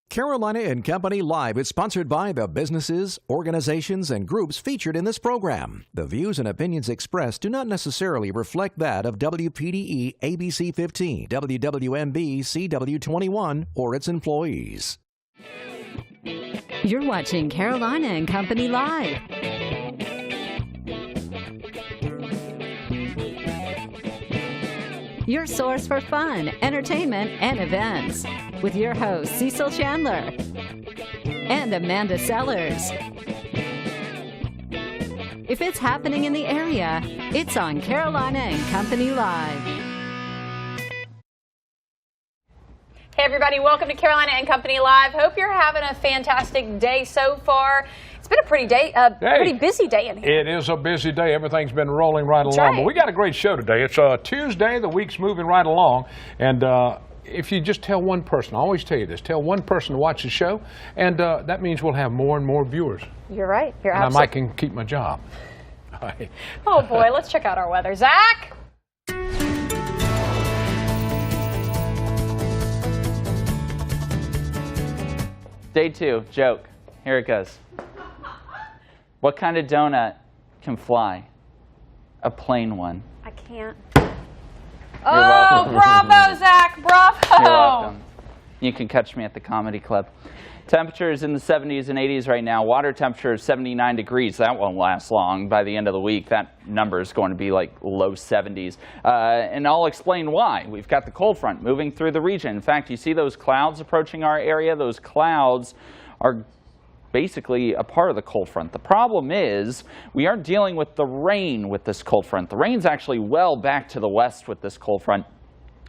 Carolina and Company Live is sponsored by the businesses, organizations, and groups featured in this program. The views and opinions expressed do not necessarily reflect that of WPDE ABC 15, WWMB CW21, or its employees. You're watching Carolina and Company Live. Your source for fun, entertainment, and events. With your hosts, Cecil Chandler and Amanda Sellers. If it's happening in the area, it's on Carolina and Company Live. Hey everybody, welcome to Carolina and Company Live. Hope you're having a fantastic day so far. It's been a pretty busy day in here. It is a busy day. Everything's been rolling right along. Right. But we got a great show today. It's Tuesday. The week's moving right along. And if you just tell one person, I always tell you this, tell one person to watch the show, and that means we'll have more and more viewers. You're right. You're and absolutely. I might can keep my job. Oh boy, let's check out our weather. Zach? Day 2, joke. Here it goes. What kind of donut can fly? A plain one. I can't. You're welcome. Bravo, Zach. Bravo. You're welcome. You can catch me at the Comedy Club. Temperatures in the 70s and 80s right now. Water temperature is 79 degrees. That won't last long. By the end of the week, that number is going to be like low 70s. And I'll explain why. We've got the cold front moving through the region. In fact, you see those clouds approaching our area? Those clouds are basically a part of the cold front. The problem is we aren't dealing with the rain with this cold front. The rain's actually well back to the west with this cold front.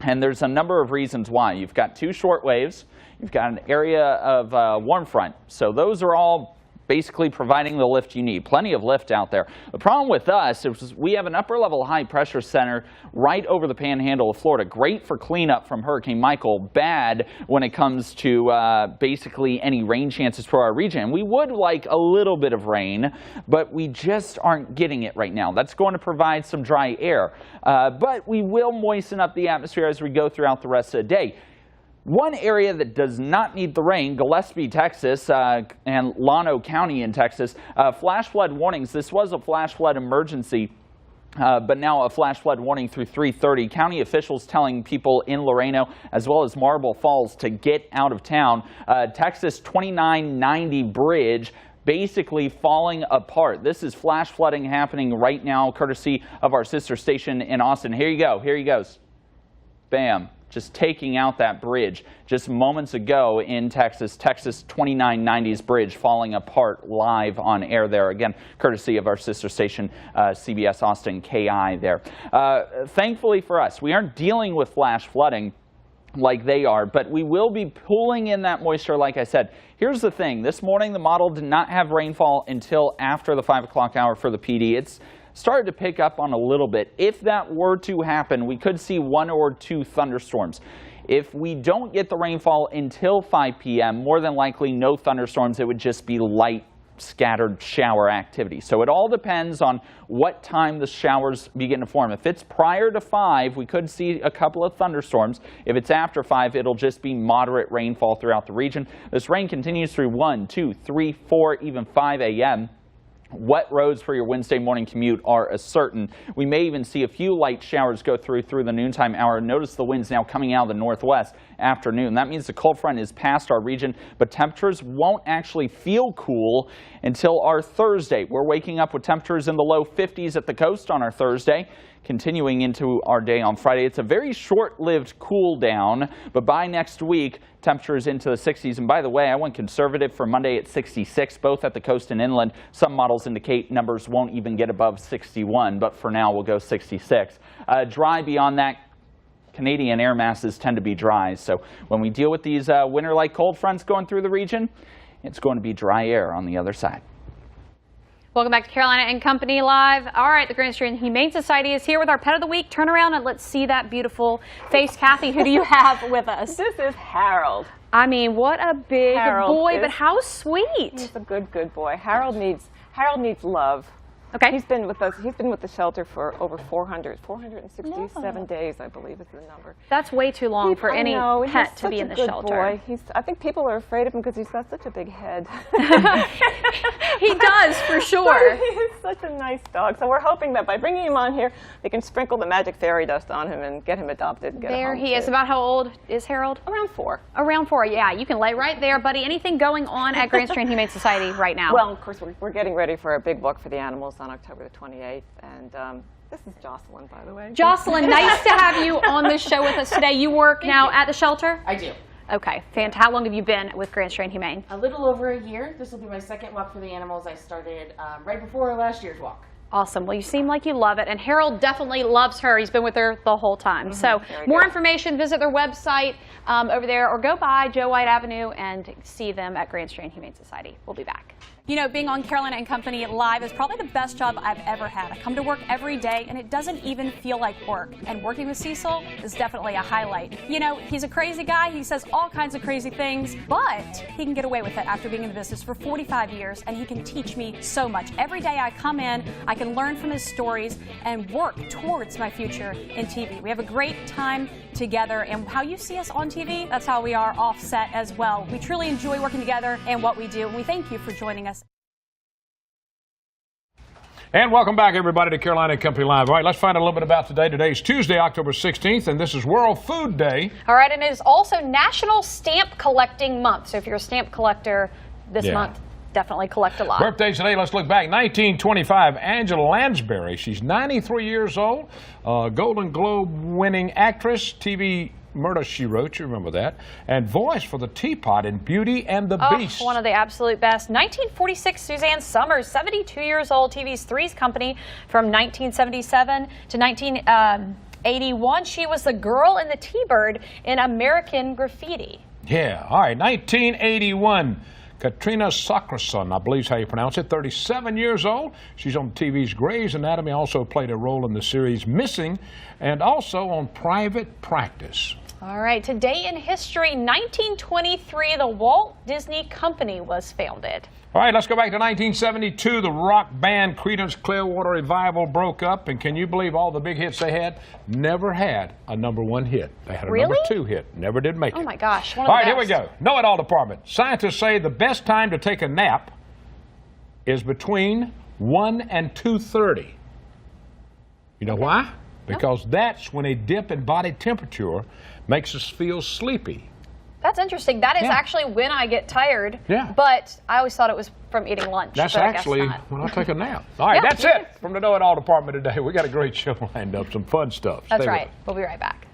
And there's a number of reasons why. You've got 2 short waves. You've got an area of warm front. So those are all basically providing the lift you need. Plenty of lift out there. The problem with us is we have an upper level high pressure center right over the panhandle of Florida. Great for cleanup from Hurricane Michael. Bad when it comes to basically any rain chances for our region. We would like a little bit of rain, but we just aren't getting it right now. That's going to provide some dry air. But we will moisten up the atmosphere as we go throughout the rest of the day. One area that does not need the rain, Gillespie, Texas, and Llano County in Texas, flash flood warnings. This was a flash flood emergency, but now a flash flood warning through 3:30. County officials telling people in Laredo as well as Marble Falls to get out of town. Texas 2990 bridge basically falling apart. This is flash flooding happening right now, courtesy of our sister station in Austin. Here you go. Here he goes. Bam. Just taking out that bridge just moments ago in Texas. Texas 2990's bridge falling apart live on air there. Again, courtesy of our sister station, CBS Austin KI there. Thankfully for us, we aren't dealing with flash flooding like they are, but we will be pulling in that moisture, like I said. Here's the thing. This morning, the model did not have rainfall until after the 5 o'clock hour for the PD. It's started to pick up on a little bit. If that were to happen, we could see 1 or 2 thunderstorms. If we don't get the rainfall until 5 p.m., more than likely no thunderstorms. It would just be light scattered shower activity. So it all depends on what time the showers begin to form. If it's prior to 5, we could see a couple of thunderstorms. If it's after 5, it'll just be moderate rainfall throughout the region. This rain continues through 1, 2, 3, 4, even 5 a.m. Wet roads for your Wednesday morning commute are a certain. We may even see a few light showers go through the noontime hour. Notice the winds now coming out of the northwest afternoon. That means the cold front is past our region, but temperatures won't actually feel cool until our Thursday. We're waking up with temperatures in the low 50s at the coast on our Thursday. Continuing into our day on Friday. It's a very short-lived cool down, but by next week, temperatures into the 60s. And by the way, I went conservative for Monday at 66, both at the coast and inland. Some models indicate numbers won't even get above 61, but for now, we'll go 66. Dry beyond that. Canadian air masses tend to be dry, so when we deal with these winter-like cold fronts going through the region, it's going to be dry air on the other side. Welcome back to Carolina and Company Live. All right, the Grand Street Humane Society is here with our Pet of the Week. Turn around and let's see that beautiful face. Kathy, who do you have with us? This is Harold. I mean, what a big boy, is, but how sweet. He's a good boy. Harold needs love. Okay. He's been with us. He's been with the shelter for over 467 days, I believe is the number. That's way too long for any pet to be in the shelter. Boy. I think people are afraid of him because he's got such a big head. He does, for sure. He's such a nice dog. So we're hoping that by bringing him on here, they can sprinkle the magic fairy dust on him and get him adopted. And get There a home he is. too. About how old is Harold? Around 4. Around 4, yeah. You can lay right there, buddy. Anything going on at Grand Strand Humane Society right now? Well, of course, we're getting ready for a big walk for the animals on October the 28th. And this is Jocelyn, by the way. Jocelyn, nice to have you on the show with us today. You work now at the shelter? I do. Okay. Fantastic. How long have you been with Grand Strand Humane? A little over a year. This will be my second walk for the animals. I started right before last year's walk. Awesome. Well, you seem like you love it. And Harold definitely loves her. He's been with her the whole time. So more information, visit their website over there or go by Joe White Avenue and see them at Grand Strand Humane Society. We'll be back. You know, being on Carolina and Company Live is probably the best job I've ever had. I come to work every day and it doesn't even feel like work. And working with Cecil is definitely a highlight. You know, he's a crazy guy. He says all kinds of crazy things, but he can get away with it after being in the business for 45 years and he can teach me so much. Every day I come in, I can learn from his stories and work towards my future in TV. We have a great time together, and how you see us on TV, that's how we are off set as well. We truly enjoy working together and what we do, and we thank you for joining us. And welcome back, everybody, to Carolina and Company Live. All right, let's find out a little bit about today. Today's Tuesday, October 16th, and this is World Food Day. All right, and it is also National Stamp Collecting Month. So if you're a stamp collector this month, definitely collect a lot. Birthdays today, let's look back. 1925, Angela Lansbury. She's 93 years old, Golden Globe winning actress, TV Murder, She Wrote, you remember that, and voice for the teapot in Beauty and the Beast. One of the absolute best. 1946, Suzanne Summers, 72 years old, TV's Three's Company from 1977 to 1981. She was the girl in the T-Bird in American Graffiti. Yeah, all right, 1981. Katrina Sakrason, I believe is how you pronounce it, 37 years old. She's on TV's Grey's Anatomy, also played a role in the series Missing, and also on Private Practice. All right, today in history, 1923, the Walt Disney Company was founded. All right, let's go back to 1972. The rock band Creedence Clearwater Revival broke up, and can you believe all the big hits they had? Never had a #1 hit. They had a #2 hit. Never did make it. Oh my gosh. All right, here we go. Know-it-all department. Scientists say the best time to take a nap is between 1 and 2:30. You know why? Because that's when a dip in body temperature makes us feel sleepy. That's interesting. That is actually when I get tired. Yeah. But I always thought it was from eating lunch. That's but actually I guess not. when I take a nap. All right, that's it from the Know-It-All department today. We got a great show lined up, some fun stuff. That's Stay with right. us. We'll be right back.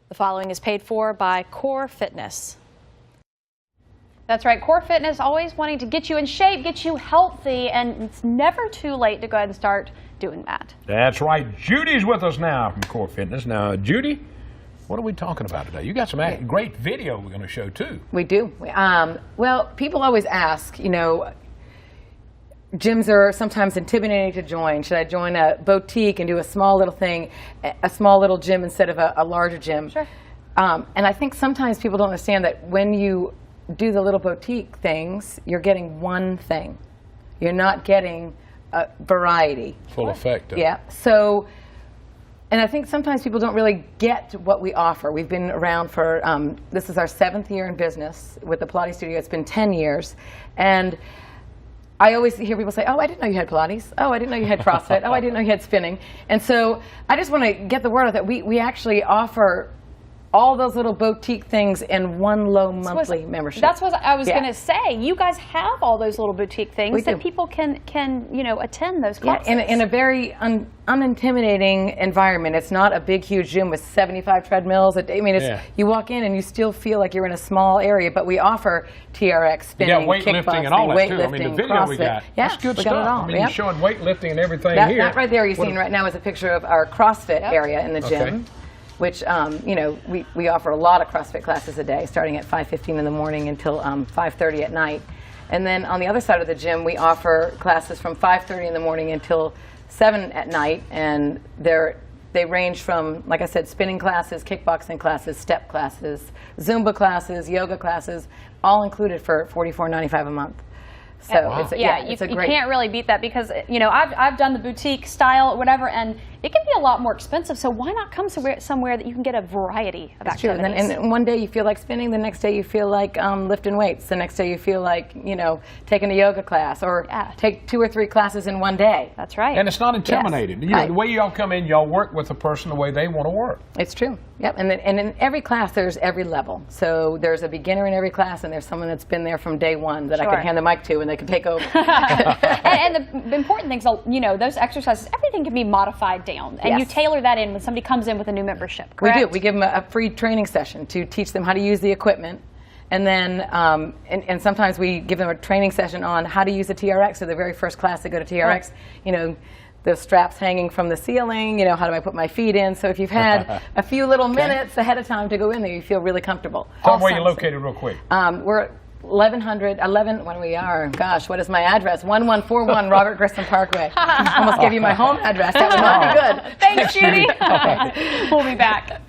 The following is paid for by Core Fitness. That's right, Core Fitness, always wanting to get you in shape, get you healthy, and it's never too late to go ahead and start doing that. That's right. Judy's with us now from Core Fitness. Now, Judy, what are we talking about today? You got some great video we're going to show, too. We do. Well, people always ask, you know, gyms are sometimes intimidating to join. Should I join a boutique and do a small little thing, a small little gym instead of a larger gym? Sure. And I think sometimes people don't understand that when you do the little boutique things, you're getting one thing. You're not getting a variety. Full effect. Yeah. So, and I think sometimes people don't really get what we offer. We've been around for, this is our 7th year in business with the Pilates studio. It's been 10 years. And I always hear people say, oh, I didn't know you had Pilates. Oh, I didn't know you had CrossFit. Oh, I didn't know you had spinning. And so I just want to get the word out that we actually offer all those little boutique things in one low monthly membership. That's what I was going to say. You guys have all those little boutique things that people can attend those classes. Yeah, in a very unintimidating environment. It's not a big, huge gym with 75 treadmills. I mean, you walk in and you still feel like you're in a small area, but we offer TRX, spinning, weightlifting and all that too. I mean, the video CrossFit. we got, that's good we stuff. got it all. I mean, you're showing weightlifting and everything here. That right there you're seeing right now is a picture of our CrossFit area in the gym. Which, we offer a lot of CrossFit classes a day, starting at 5:15 in the morning until 5:30 at night. And then on the other side of the gym, we offer classes from 5:30 in the morning until 7 at night. And they range from, like I said, spinning classes, kickboxing classes, step classes, Zumba classes, yoga classes, all included for $44.95 a month. So it's a great. You can't really beat that because I've done the boutique style or whatever, and it can be a lot more expensive. So why not come somewhere that you can get a variety of activities? True. And one day you feel like spinning, the next day you feel like lifting weights, the next day you feel like taking a yoga class, or take 2 or 3 classes in one day. That's right. And it's not intimidating. Yes. The way y'all come in, y'all work with the person the way they want to work. It's true. Yep. And in every class there's every level. So there's a beginner in every class, and there's someone that's been there from day one that I can hand the mic to and they can take over. and the important things, those exercises, everything can be modified down, and you tailor that in when somebody comes in with a new membership. Correct? We do. We give them a free training session to teach them how to use the equipment, and then and sometimes we give them a training session on how to use the TRX. So the very first class they go to TRX, the straps hanging from the ceiling, how do I put my feet in? So if you've had a few little minutes ahead of time to go in there, you feel really comfortable. Tell them where you're located real quick. We're 11 when we are, gosh, what is my address? 1141 Robert Grissom Parkway. Almost gave you my home address. That would not be good. Thanks, Judy. We'll be back.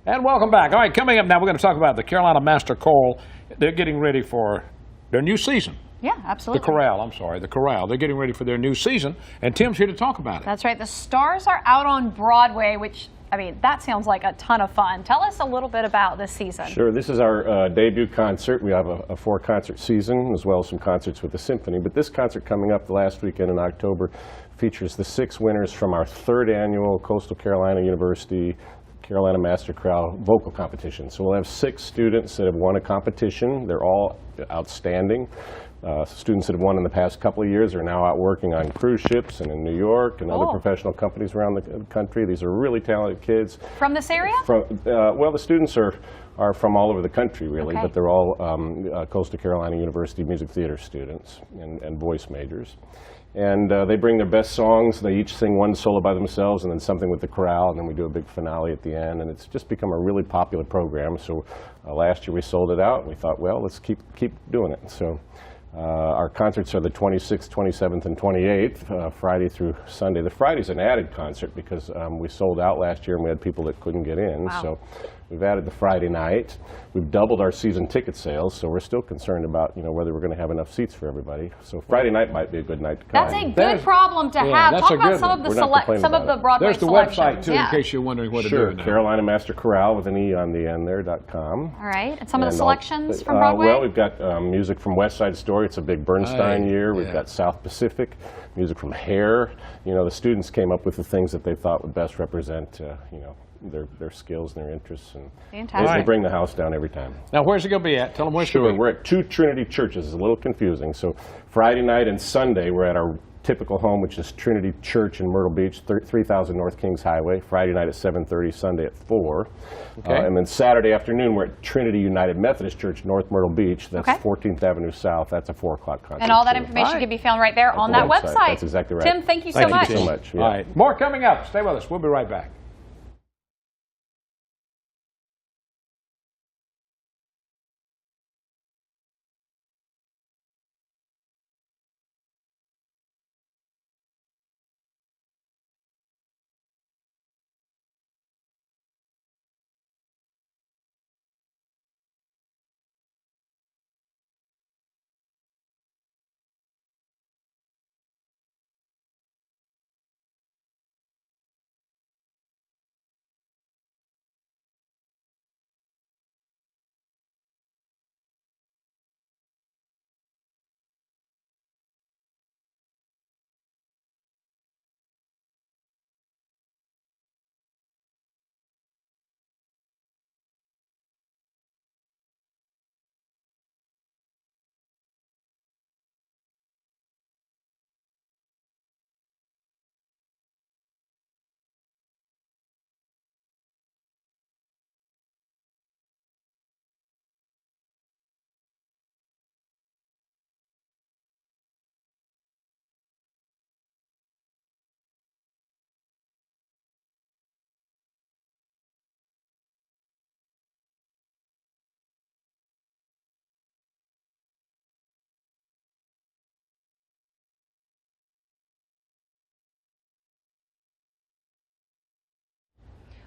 And welcome back. All right, coming up now, we're going to talk about the Carolina Master Choral. They're getting ready for their new season. Yeah, absolutely. The Chorale, I'm sorry, the Chorale. They're getting ready for their new season, and Tim's here to talk about it. That's right. The Stars are out on Broadway, which, I mean, that sounds like a ton of fun. Tell us a little bit about this season. Sure. This is our debut concert. We have a 4-concert season, as well as some concerts with the symphony. But this concert coming up the last weekend in October features the 6 winners from our 3rd annual Coastal Carolina University Carolina Master Chorale vocal competition. So we'll have 6 students that have won a competition. They're all outstanding. Students that have won in the past couple of years are now out working on cruise ships and in New York and other professional companies around the country. These are really talented kids. From this area? Well, the students are from all over the country, really, but they're all Coastal Carolina University music theater students and voice majors. And they bring their best songs. They each sing one solo by themselves and then something with the chorale, and then we do a big finale at the end. And it's just become a really popular program. So last year we sold it out, and we thought, well, let's keep doing it. So our concerts are the 26th, 27th, and 28th, Friday through Sunday. The Friday's an added concert because we sold out last year and we had people that couldn't get in. Wow. So we've added the Friday night. We've doubled our season ticket sales, so we're still concerned about whether we're going to have enough seats for everybody. So Friday night might be a good night to come. That's a good problem to have. that's Talk a about good some one. of the We're not complaining about Broadway There's the selections. website, too, in case you're wondering what to do now. Carolina Master Chorale with an E on the end there.com. All right. And some of the selections from Broadway? Well, we've got music from West Side Story. It's a big Bernstein year. We've got South Pacific, music from Hair. The students came up with the things that they thought would best represent, their skills and their interests. And Fantastic. they bring the house down every time. Now, where's it going to be at? Tell them where it's going to be. We're at 2 Trinity churches. It's a little confusing. So Friday night and Sunday, we're at our typical home, which is Trinity Church in Myrtle Beach, 3000 North Kings Highway. Friday night at 7:30, Sunday at 4. And then Saturday afternoon, we're at Trinity United Methodist Church, North Myrtle Beach. That's 14th Avenue South. That's a 4 o'clock concert. And all that information can be found right there on that website. That's exactly right. Tim, thank you so much. Thank you so much. All right. More coming up. Stay with us. We'll be right back.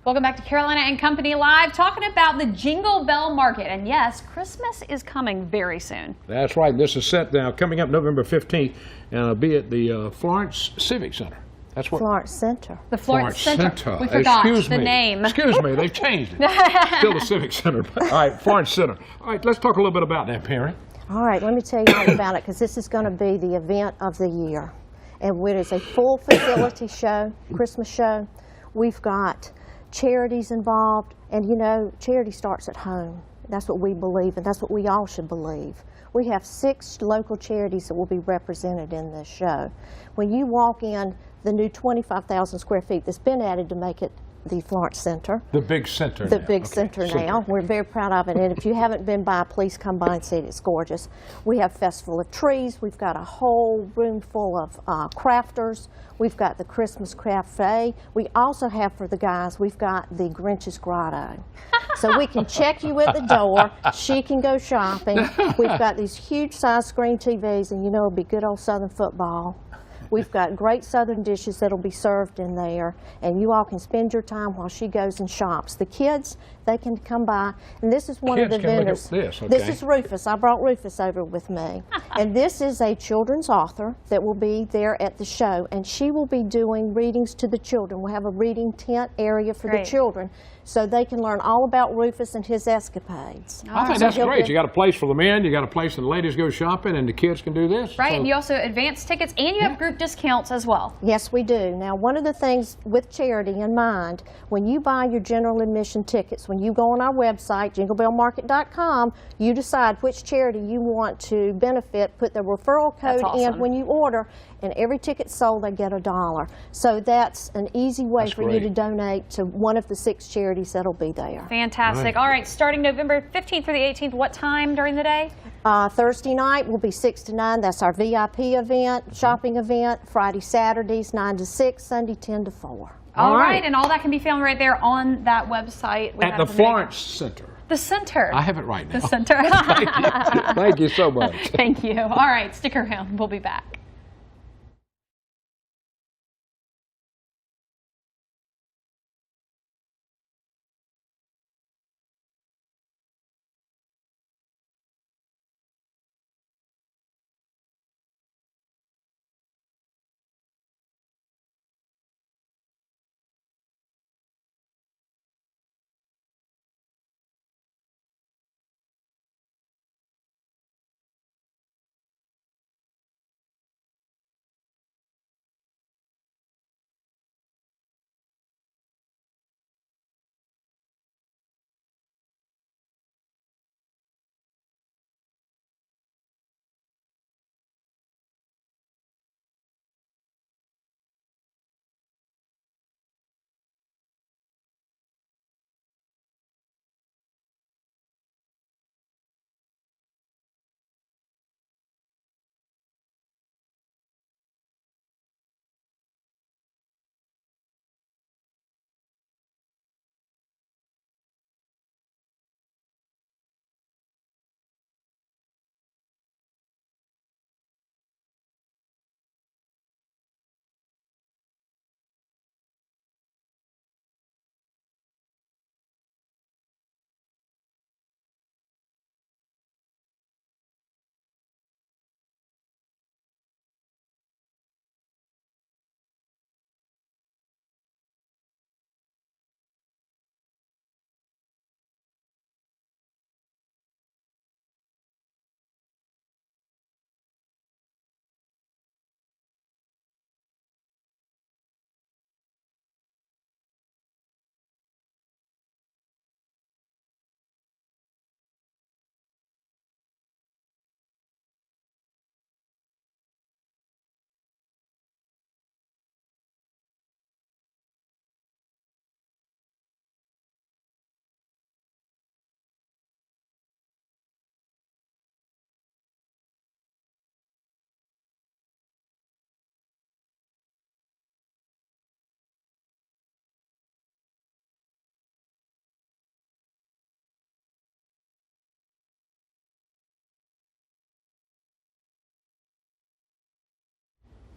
Welcome back to Carolina and Company Live, talking about the Jingle Bell Market. And yes, Christmas is coming very soon. That's right. This is set now coming up November 15th, and it'll be at the Florence Civic Center. That's what. Florence Center. The Florence Center. We forgot the name. Excuse me, they've changed it. Still the Civic Center. All right, Florence Center. All right, let's talk a little bit about that, Perry. All right, let me tell you all about it, because this is going to be the event of the year. And it is a full facility show, Christmas show. We've got charities involved, and charity starts at home. That's what we believe, and that's what we all should believe. We have 6 local charities that will be represented in this show. When you walk in, the new 25,000 square feet that's been added to make it the Florence Center. The big center The now. big center now. We're very proud of it, and if you haven't been by, please come by and see it. It's gorgeous. We have Festival of Trees. We've got a whole room full of crafters. We've got the Christmas Cafe. We also have, for the guys, we've got the Grinch's Grotto. So we can check you at the door. She can go shopping. We've got these huge size screen TVs, and it'll be good old Southern football. We've got great Southern dishes that'll be served in there, and you all can spend your time while she goes and shops. The kids, they can come by, and this is one of the vendors. This is Rufus. I brought Rufus over with me. And this is a children's author that will be there at the show, and she will be doing readings to the children. We'll have a reading tent area for the children, so they can learn all about Rufus and his escapades. I think that's great. You got a place for the men, you got a place that the ladies go shopping, and the kids can do this. Right, and you also advance tickets, and you have group discounts as well. Yes, we do. Now, one of the things with charity in mind, when you buy your general admission tickets, when you go on our website, jinglebellmarket.com, you decide which charity you want to benefit, put the referral code in when you order, and every ticket sold, they get $1. So that's an easy way for you to donate to one of the 6 charities that'll be there. Fantastic. All right, starting November 15th through the 18th, what time during the day? Thursday night will be 6 to 9. That's our VIP event, shopping event. Friday, Saturdays, 9 to 6. Sunday, 10 to 4. All right, and all that can be found right there on that website. At the Florence Center. The center. I have it right now. The center. Thank you so much. Thank you. All right, stick around. We'll be back.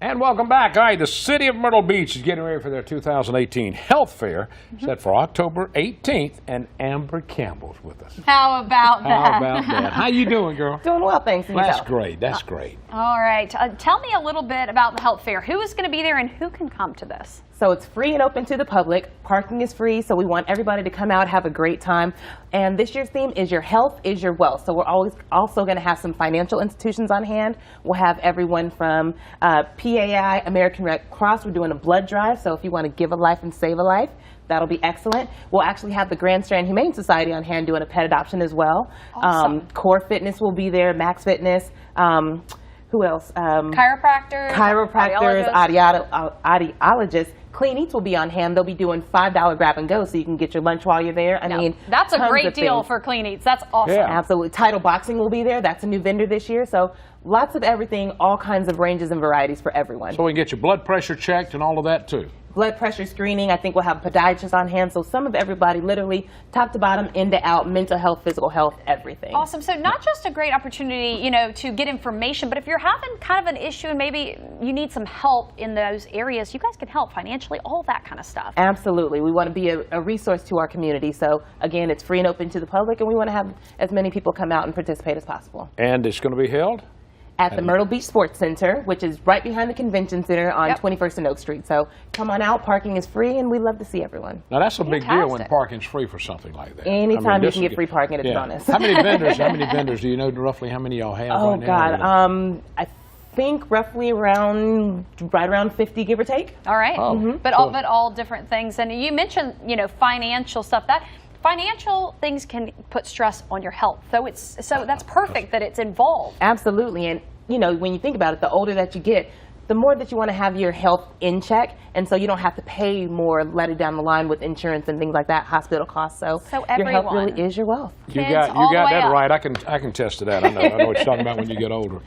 And welcome back. All right, the city of Myrtle Beach is getting ready for their 2018 health fair, set for October 18th, and Amber Campbell's with us. How about that? How about that? How you doing, girl? Doing well, thanks. That's great. That's great. All right. Tell me a little bit about the health fair. Who is going to be there and who can come to this? So it's free and open to the public. Parking is free, so we want everybody to come out, have a great time. And this year's theme is your health is your wealth. So we're always also going to have some financial institutions on hand. We'll have everyone from PAI, American Red Cross. We're doing a blood drive, so if you want to give a life and save a life, that'll be excellent. We'll actually have the Grand Strand Humane Society on hand doing a pet adoption as well. Awesome. Core Fitness will be there, Max Fitness. Who else? Chiropractors, audiologists. Clean Eats will be on hand. They'll be doing $5 grab and go, so you can get your lunch while you're there. I mean, that's a great deal for Clean Eats. That's awesome. Yeah. Absolutely. Title Boxing will be there. That's a new vendor this year. So lots of everything, all kinds of ranges and varieties for everyone. So we can get your blood pressure checked and all of that too. blood pressure screening. I think we'll have podiatrists on hand. So some of everybody, literally top to bottom, in to out, mental health, physical health, everything. Awesome. So not just a great opportunity, you know, to get information, but if you're having kind of an issue and maybe you need some help in those areas, you guys can help financially, all that kind of stuff. Absolutely. We want to be a resource to our community. So again, it's free and open to the public, and we want to have as many people come out and participate as possible. And it's going to be held at the Myrtle Beach Sports Center, which is right behind the Convention Center on 21st and Oak Street. So come on out, parking is free, and we love to see everyone. Now that's a big deal when parking's free for something like that. Anytime you can get free parking, it's bonus. How many vendors do you know roughly how many y'all have right now? Oh God, I think roughly right around 50, give or take. All right, but all different things. And you mentioned, you know, financial stuff. That financial things can put stress on your health. So that's perfect that it's involved. Absolutely, and you know, when you think about it, the older that you get, the more that you want to have your health in check, and so you don't have to pay more later down the line with insurance and things like that, hospital costs. So your health really is your wealth. You got that right. I can test to that. I know what you're talking about when you get older.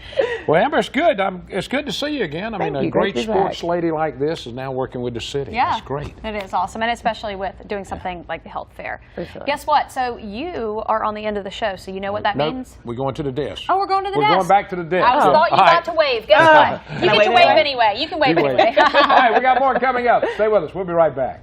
Well, Amber, it's good. It's good to see you again. I mean, a great sports lady like this is now working with the city. Yeah, that's great. It is awesome, and especially with doing something like the health fair. For sure. Guess what? So you are on the end of the show, so you know what that means? We're going to the desk. Oh, we're going to the desk. We're going back to the desk. I thought you got to wave. Guess what? You get to wave anyway. You can wave anyway. All right, we got more coming up. Stay with us. We'll be right back.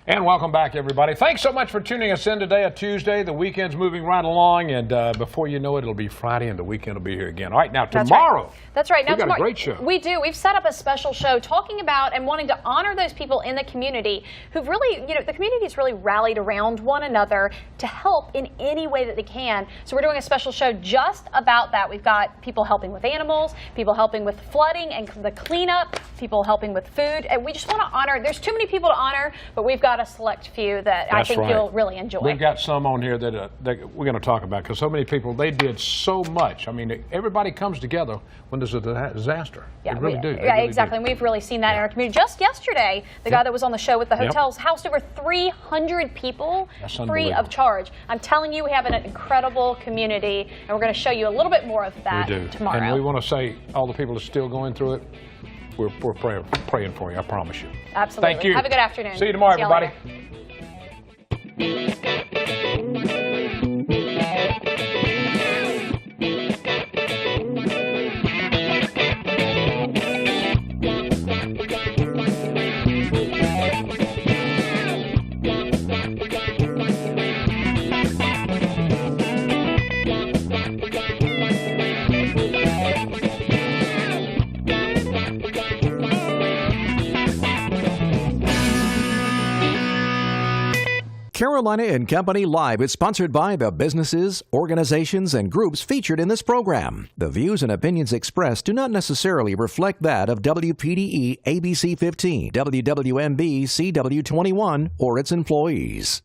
And welcome back, everybody. Thanks so much for tuning us in today, a Tuesday. The weekend's moving right along, and before you know it, it'll be Friday, and the weekend will be here again. All right, now tomorrow. That's right. Now we've got a great show. We do. We've set up a special show talking about and wanting to honor those people in the community who've really, you know, the community's really rallied around one another to help in any way that they can. So we're doing a special show just about that. We've got people helping with animals, people helping with flooding and the cleanup, people helping with food. And we just want to honor. There's too many people to honor, but we've got a select few that I think you'll really enjoy. We've got some on here that we're going to talk about because so many people, they did so much. I mean, everybody comes together when there's a disaster. Yeah, they really do. Yeah, exactly. And we've really seen that in our community. Just yesterday, the guy that was on the show with the hotels housed over 300 people free of charge. I'm telling you, we have an incredible community, and we're going to show you a little bit more of that tomorrow. And we want to say, all the people that are still going through it, we're praying for you, I promise you. Absolutely. Thank you. Have a good afternoon. See you tomorrow, everybody. Carolina and Company Live is sponsored by the businesses, organizations, and groups featured in this program. The views and opinions expressed do not necessarily reflect that of WPDE ABC 15, WWMB CW 21, or its employees.